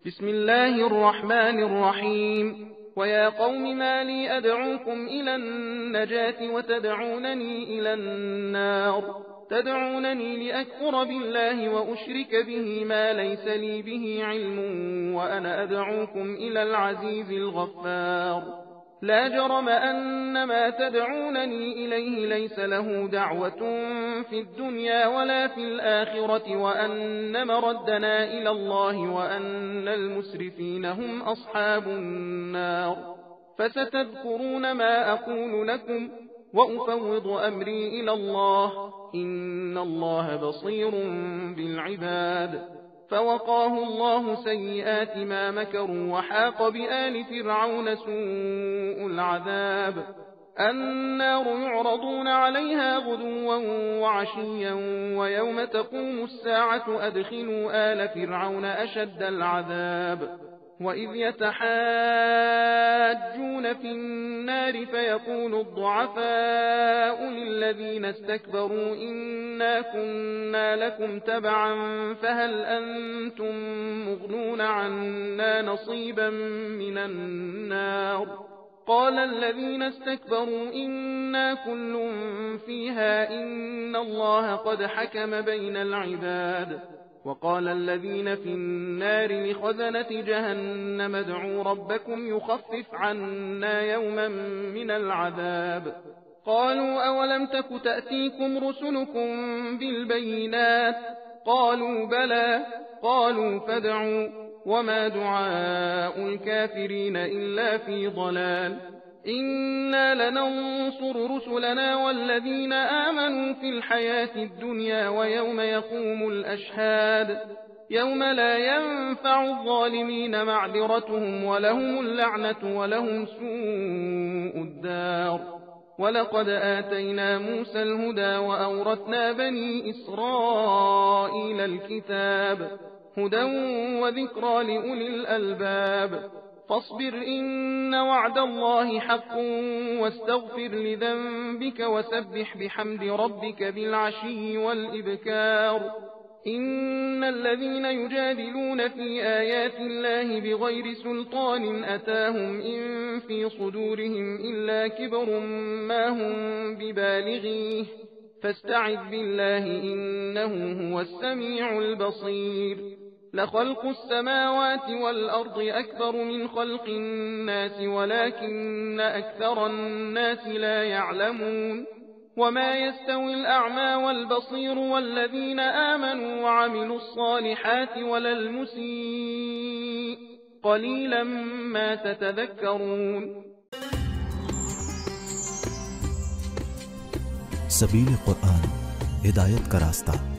بسم الله الرحمن الرحيم. ويا قوم ما لي أدعوكم إلى النجاة وتدعونني إلى النار، تدعونني لأكفر بالله وأشرك به ما ليس لي به علم وأنا أدعوكم إلى العزيز الغفار. لا جرم أن ما تدعونني إليه ليس له دعوة في الدنيا ولا في الآخرة، وأن مردنا إلى الله وأن المسرفين هم أصحاب النار. فستذكرون ما أقول لكم وأفوض أمري إلى الله، إن الله بصير بالعباد. فوقاه الله سيئات ما مكروا وحاق بآل فرعون سوء العذاب. النار يعرضون عليها غدوا وعشيا ويوم تقوم الساعة أدخلوا آل فرعون أشد العذاب. وإذ يتحاجون في النار فيقول الضعفاء للذين استكبروا إنا كنا لكم تبعا فهل أنتم مغنون عنا نصيبا من النار. قال الذين استكبروا إنا كل فيها إن الله قد حكم بين العباد. وقال الذين في النار لخزنة جهنم ادعوا ربكم يخفف عنا يوما من العذاب. قالوا أولم تك تأتيكم رسلكم بالبينات؟ قالوا بلى. قالوا فادعوا وما دعاء الكافرين إلا في ضلال. إنا لننصر رسلنا والذين آمنوا في الحياة الدنيا ويوم يقوم الأشهاد، يوم لا ينفع الظالمين معذرتهم ولهم اللعنة ولهم سوء الدار. ولقد آتينا موسى الهدى وأورثنا بني إسرائيل الكتاب هدى وذكرى لأولي الألباب. فاصبر إن وعد الله حق واستغفر لذنبك وسبح بحمد ربك بالعشي والإبكار. إن الذين يجادلون في آيات الله بغير سلطان أتاهم إن في صدورهم إلا كبر ما هم ببالغيه فاستعذ بالله إنه هو السميع البصير. لخلق السماوات والأرض أكبر من خلق الناس ولكن أكثر الناس لا يعلمون. وما يستوي الأعمى والبصير والذين آمنوا وعملوا الصالحات ولا المسيء قليلا ما تتذكرون. सबील कुरान हिदायत का रास्ता।